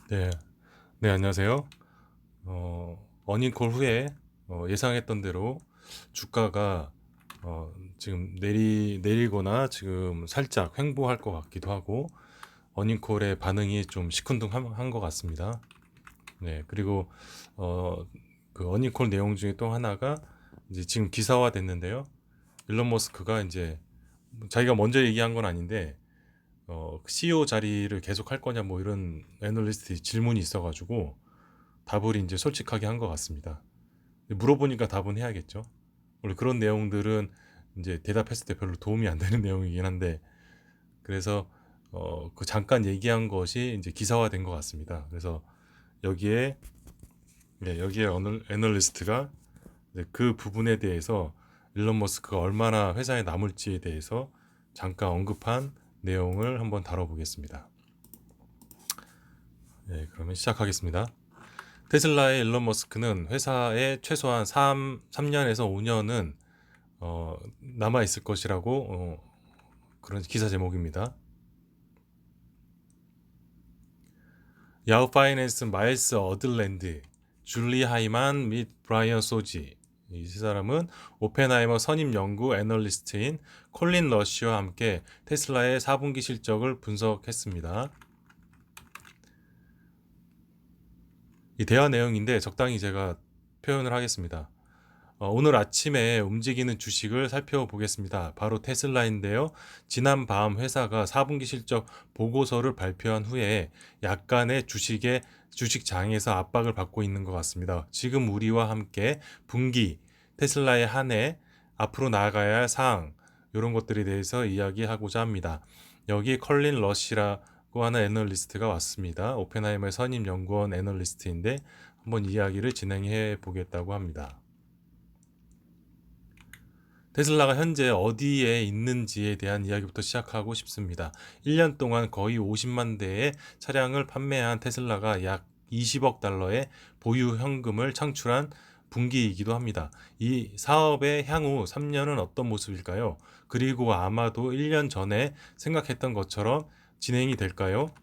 네, 네, 안녕하세요. 어닝콜 후에 예상했던 대로 주가가 지금 내리거나 지금 살짝 횡보할 것 같기도 하고 어닝콜의 반응이 좀 시큰둥한 것 같습니다. 네, 그리고 어, 그 어닝콜 내용 중에 또 하나가 이제 지금 기사화 됐는데요. 일론 머스크가 이제 자기가 먼저 얘기한 건 아닌데 CEO 자리를 계속 할 거냐 뭐 이런 애널리스트 질문이 있어가지고 답을 이제 솔직하게 한 것 같습니다. 물어보니까 답은 해야겠죠. 원래 그런 내용들은 이제 대답했을 때 별로 도움이 안 되는 내용이긴 한데 그래서 그 잠깐 얘기한 것이 이제 기사화된 것 같습니다. 그래서 여기에 여기에 어느 애널리스트가 그 부분에 대해서 일론 머스크가 얼마나 회사에 남을지에 대해서 잠깐 언급한 내용을 한번 다뤄보겠습니다. 네, 그러면 시작하겠습니다. 테슬라의 일론 머스크는 회사에 최소한 3년에서 5년은 남아 있을 것이라고 그런 기사 제목입니다. 야후 파이낸스 마일스 어들랜드, 줄리 하이만 및 브라이언 소지. 이 사람은 오펜하이머 선임 연구 애널리스트인 콜린 러시와 함께 테슬라의 4분기 실적을 분석했습니다. 이 대화 내용인데 적당히 제가 표현을 하겠습니다. 오늘 아침에 움직이는 주식을 살펴보겠습니다. 바로 테슬라인데요. 지난 밤 회사가 4분기 실적 보고서를 발표한 후에 약간의 주식장에서 압박을 받고 있는 것 같습니다. 지금 우리와 함께 분기, 테슬라의 한 해, 앞으로 나아가야 할 사항, 이런 것들에 대해서 이야기하고자 합니다. 여기 컬린 러시라고 하는 애널리스트가 왔습니다. 오펜하이머의 선임 연구원 애널리스트인데 한번 이야기를 진행해 보겠다고 합니다. 테슬라가 현재 어디에 있는지에 대한 이야기부터 시작하고 싶습니다. 1년 동안 거의 50만 대의 차량을 판매한 테슬라가 약 20억 달러의 보유 현금을 창출한 분기이기도 합니다. 이 사업의 향후 3년은 어떤 모습일까요? 그리고 아마도 1년 전에 생각했던 것처럼 진행이 될까요?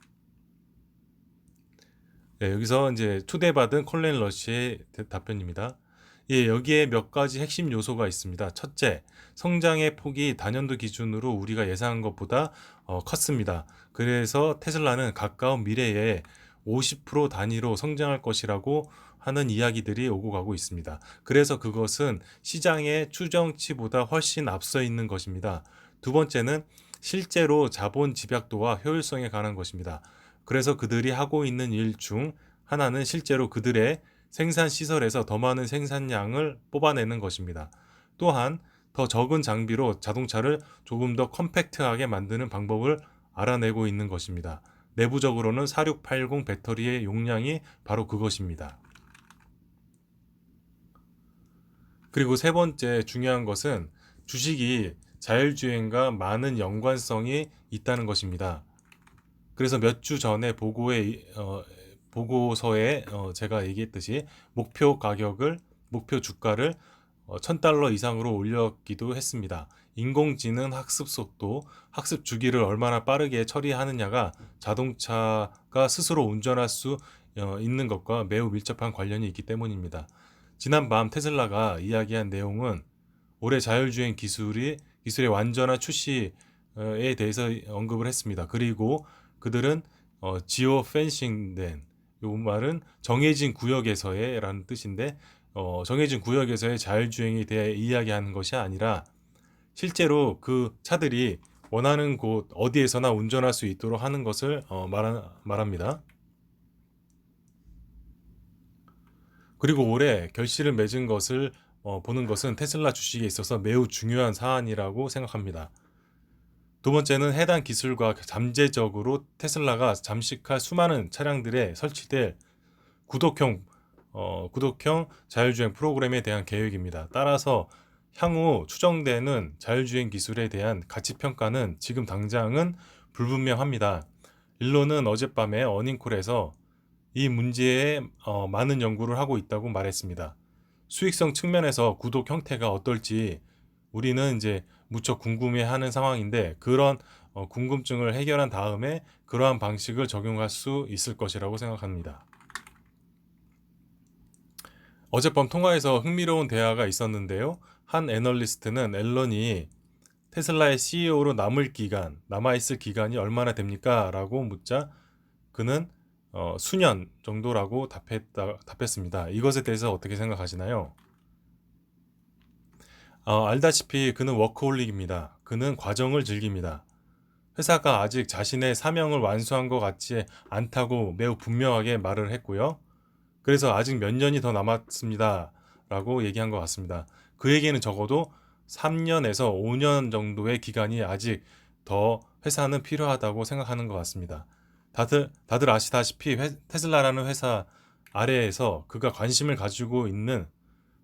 네, 여기서 이제 초대받은 콜렌 러시의 답변입니다. 예, 여기에 몇 가지 핵심 요소가 있습니다. 첫째, 성장의 폭이 다년도 기준으로 우리가 예상한 것보다 컸습니다. 그래서 테슬라는 가까운 미래에 50% 단위로 성장할 것이라고 하는 이야기들이 오고 가고 있습니다. 그래서 그것은 시장의 추정치보다 훨씬 앞서 있는 것입니다. 두 번째는 실제로 자본 집약도와 효율성에 관한 것입니다. 그래서 그들이 하고 있는 일 중 하나는 실제로 그들의 생산 시설에서 더 많은 생산량을 뽑아내는 것입니다. 또한 더 적은 장비로 자동차를 조금 더 컴팩트하게 만드는 방법을 알아내고 있는 것입니다. 내부적으로는 4680 배터리의 용량이 바로 그것입니다. 그리고 세 번째 중요한 것은 주식이 자율주행과 많은 연관성이 있다는 것입니다. 그래서 몇 주 전에 보고서에 제가 얘기했듯이 목표 주가를 1000달러 이상으로 올렸기도 했습니다. 인공지능 학습 속도, 학습 주기를 얼마나 빠르게 처리하느냐가 자동차가 스스로 운전할 수 있는 것과 매우 밀접한 관련이 있기 때문입니다. 지난밤 테슬라가 이야기한 내용은 올해 자율주행 기술의 완전한 출시에 대해서 언급을 했습니다. 그리고 그들은 지오 펜싱된 이 말은 정해진 구역에서의라는 뜻인데 정해진 구역에서의 자율주행에 대해 이야기하는 것이 아니라 실제로 그 차들이 원하는 곳 어디에서나 운전할 수 있도록 하는 것을 말합니다. 그리고 올해 결실을 맺은 것을 보는 것은 테슬라 주식에 있어서 매우 중요한 사안이라고 생각합니다. 두 번째는 해당 기술과 잠재적으로 테슬라가 잠식할 수많은 차량들에 설치될 구독형 구독형 자율주행 프로그램에 대한 계획입니다. 따라서 향후 추정되는 자율주행 기술에 대한 가치 평가는 지금 당장은 불분명합니다. 일론은 어젯밤에 어닝콜에서 이 문제에 많은 연구를 하고 있다고 말했습니다. 수익성 측면에서 구독 형태가 어떨지 우리는 이제 무척 궁금해하는 상황인데 그런 궁금증을 해결한 다음에 그러한 방식을 적용할 수 있을 것이라고 생각합니다. 어젯밤 통화에서 흥미로운 대화가 있었는데요. 한 애널리스트는 앨런이 테슬라의 CEO로 남아있을 기간이 얼마나 됩니까? 라고 묻자 그는 수년 정도라고 답했습니다. 이것에 대해서 어떻게 생각하시나요? 알다시피 그는 워커홀릭입니다. 그는 과정을 즐깁니다. 회사가 아직 자신의 사명을 완수한 것 같지 않다고 매우 분명하게 말을 했고요. 그래서 아직 몇 년이 더 남았습니다. 라고 얘기한 것 같습니다. 그에게는 적어도 3년에서 5년 정도의 기간이 아직 더 회사는 필요하다고 생각하는 것 같습니다. 다들 아시다시피 테슬라라는 회사 아래에서 그가 관심을 가지고 있는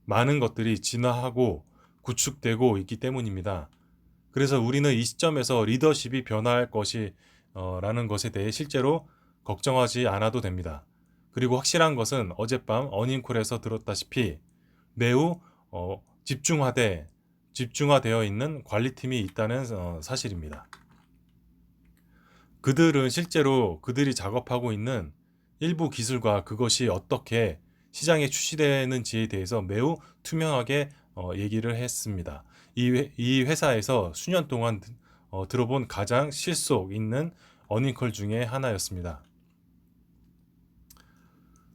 많은 것들이 진화하고 구축되고 있기 때문입니다. 그래서 우리는 이 시점에서 리더십이 변화할 것이 라는 것에 대해 실제로 걱정하지 않아도 됩니다. 그리고 확실한 것은 어젯밤 어닝콜에서 들었다시피 매우 집중화되어 있는 관리팀이 있다는 사실입니다. 그들은 실제로 그들이 작업하고 있는 일부 기술과 그것이 어떻게 시장에 출시되는지에 대해서 매우 투명하게 얘기를 했습니다. 이 회사에서 수년 동안 들어본 가장 실속 있는 어닝컬 중에 하나였습니다.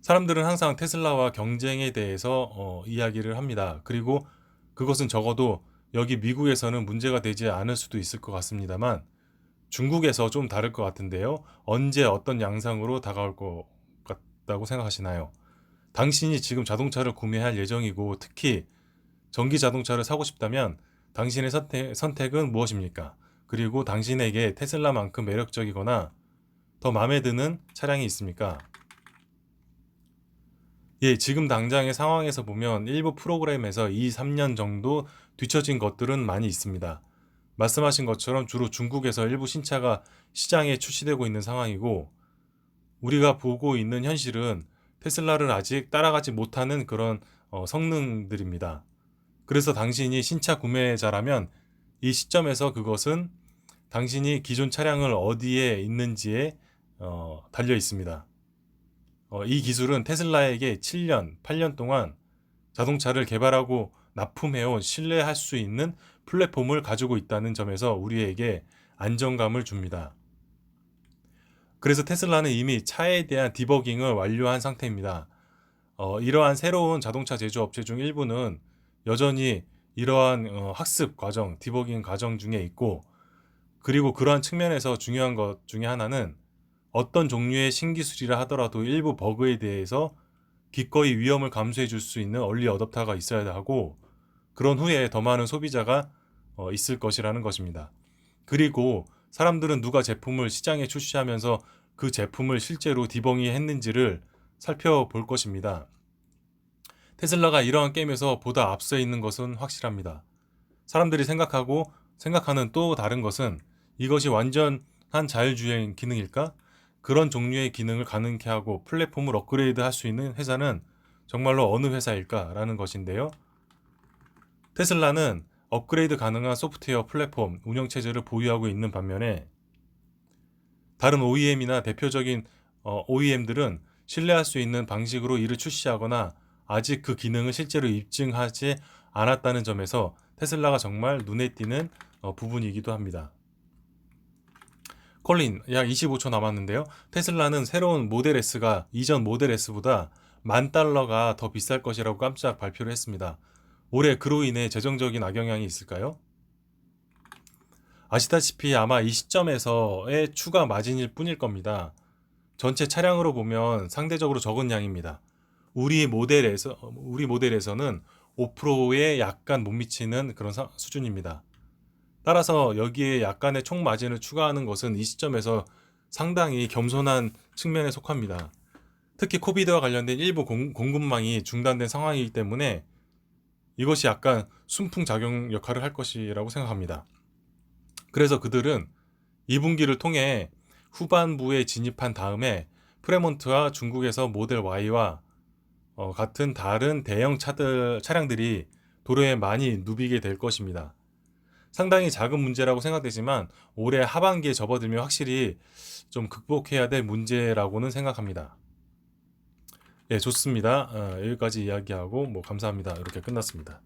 사람들은 항상 테슬라와 경쟁에 대해서 이야기를 합니다. 그리고 그것은 적어도 여기 미국에서는 문제가 되지 않을 수도 있을 것 같습니다만 중국에서 좀 다를 것 같은데요. 언제 어떤 양상으로 다가올 것 같다고 생각하시나요? 당신이 지금 자동차를 구매할 예정이고 특히 전기 자동차를 사고 싶다면 당신의 선택은 무엇입니까? 그리고 당신에게 테슬라만큼 매력적이거나 더 마음에 드는 차량이 있습니까? 예, 지금 당장의 상황에서 보면 일부 프로그램에서 2, 3년 정도 뒤처진 것들은 많이 있습니다. 말씀하신 것처럼 주로 중국에서 일부 신차가 시장에 출시되고 있는 상황이고 우리가 보고 있는 현실은 테슬라를 아직 따라가지 못하는 그런 성능들입니다. 그래서 당신이 신차 구매자라면 이 시점에서 그것은 당신이 기존 차량을 어디에 있는지에 달려 있습니다. 이 기술은 테슬라에게 7년, 8년 동안 자동차를 개발하고 납품해온 신뢰할 수 있는 플랫폼을 가지고 있다는 점에서 우리에게 안정감을 줍니다. 그래서 테슬라는 이미 차에 대한 디버깅을 완료한 상태입니다. 이러한 새로운 자동차 제조업체 중 일부는 여전히 이러한 학습 과정, 디버깅 과정 중에 있고 그리고 그러한 측면에서 중요한 것 중에 하나는 어떤 종류의 신기술이라 하더라도 일부 버그에 대해서 기꺼이 위험을 감수해 줄 수 있는 얼리 어댑터가 있어야 하고 그런 후에 더 많은 소비자가 있을 것이라는 것입니다. 그리고 사람들은 누가 제품을 시장에 출시하면서 그 제품을 실제로 디버깅 했는지를 살펴볼 것입니다. 테슬라가 이러한 게임에서 보다 앞서 있는 것은 확실합니다. 사람들이 생각하는 또 다른 것은 이것이 완전한 자율주행 기능일까? 그런 종류의 기능을 가능케 하고 플랫폼을 업그레이드 할 수 있는 회사는 정말로 어느 회사일까라는 것인데요. 테슬라는 업그레이드 가능한 소프트웨어 플랫폼 운영체제를 보유하고 있는 반면에 다른 OEM이나 대표적인 OEM들은 신뢰할 수 있는 방식으로 이를 출시하거나 아직 그 기능을 실제로 입증하지 않았다는 점에서 테슬라가 정말 눈에 띄는 부분이기도 합니다. 콜린, 약 25초 남았는데요. 테슬라는 새로운 모델 S가 이전 모델 S보다 $10,000가 더 비쌀 것이라고 깜짝 발표를 했습니다. 올해 그로 인해 재정적인 악영향이 있을까요? 아시다시피 아마 이 시점에서의 추가 마진일 뿐일 겁니다. 전체 차량으로 보면 상대적으로 적은 양입니다. 우리 모델에서는 5%에 약간 못 미치는 그런 수준입니다. 따라서 여기에 약간의 총 마진을 추가하는 것은 이 시점에서 상당히 겸손한 측면에 속합니다. 특히 코비드와 관련된 일부 공급망이 중단된 상황이기 때문에 이것이 약간 순풍 작용 역할을 할 것이라고 생각합니다. 그래서 그들은 2분기를 통해 후반부에 진입한 다음에 프레몬트와 중국에서 모델 Y와 같은 다른 대형 차량들이 도로에 많이 누비게 될 것입니다. 상당히 작은 문제라고 생각되지만 올해 하반기에 접어들면 확실히 좀 극복해야 될 문제라고는 생각합니다. 예, 좋습니다. 여기까지 이야기하고 뭐 감사합니다. 이렇게 끝났습니다.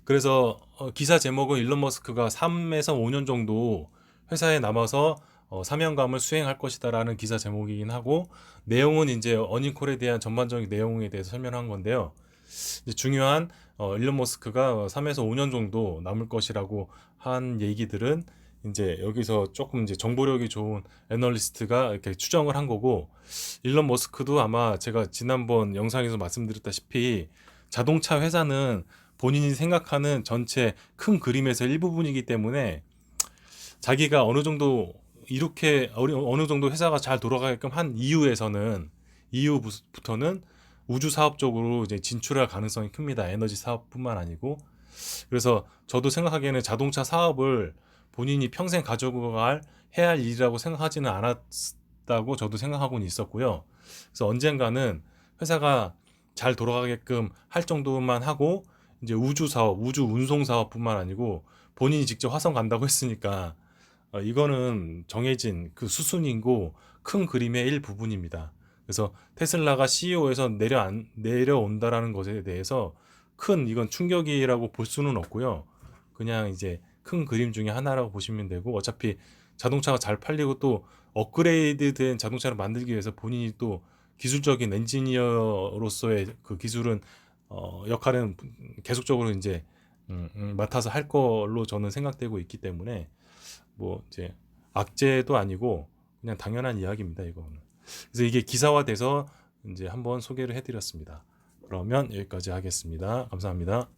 그래서 기사 제목은 일론 머스크가 3에서 5년 정도 회사에 남아서 사명감을 수행할 것이다라는 기사 제목이긴 하고, 내용은 이제 어닝콜에 대한 전반적인 내용에 대해서 설명한 건데요. 이제 중요한 일론 머스크가 3에서 5년 정도 남을 것이라고 한 얘기들은 이제 여기서 조금 이제 정보력이 좋은 애널리스트가 이렇게 추정을 한 거고, 일론 머스크도 아마 제가 지난번 영상에서 말씀드렸다시피 자동차 회사는 본인이 생각하는 전체 큰 그림에서 일부분이기 때문에 자기가 어느 정도 이렇게 어느 정도 회사가 잘 돌아가게끔 한 이후부터는 우주 사업 쪽으로 이제 진출할 가능성이 큽니다. 에너지 사업뿐만 아니고. 그래서 저도 생각하기에는 자동차 사업을 본인이 평생 가지고 해야 할 일이라고 생각하지는 않았다고 저도 생각하고는 있었고요. 그래서 언젠가는 회사가 잘 돌아가게끔 할 정도만 하고 이제 우주 사업, 우주 운송 사업뿐만 아니고 본인이 직접 화성 간다고 했으니까 이거는 정해진 그 수순이고 큰 그림의 일부분입니다. 그래서 테슬라가 CEO에서 내려온다라는 것에 대해서 큰 이건 충격이라고 볼 수는 없고요. 그냥 이제 큰 그림 중에 하나라고 보시면 되고, 어차피 자동차가 잘 팔리고 또 업그레이드된 자동차를 만들기 위해서 본인이 또 기술적인 엔지니어로서의 그 기술은 역할은 계속적으로 이제 맡아서 할 걸로 저는 생각되고 있기 때문에 뭐 이제 악재도 아니고 그냥 당연한 이야기입니다, 이거는. 그래서 이게 기사화돼서 이제 한번 소개를 해드렸습니다. 그러면 여기까지 하겠습니다. 감사합니다.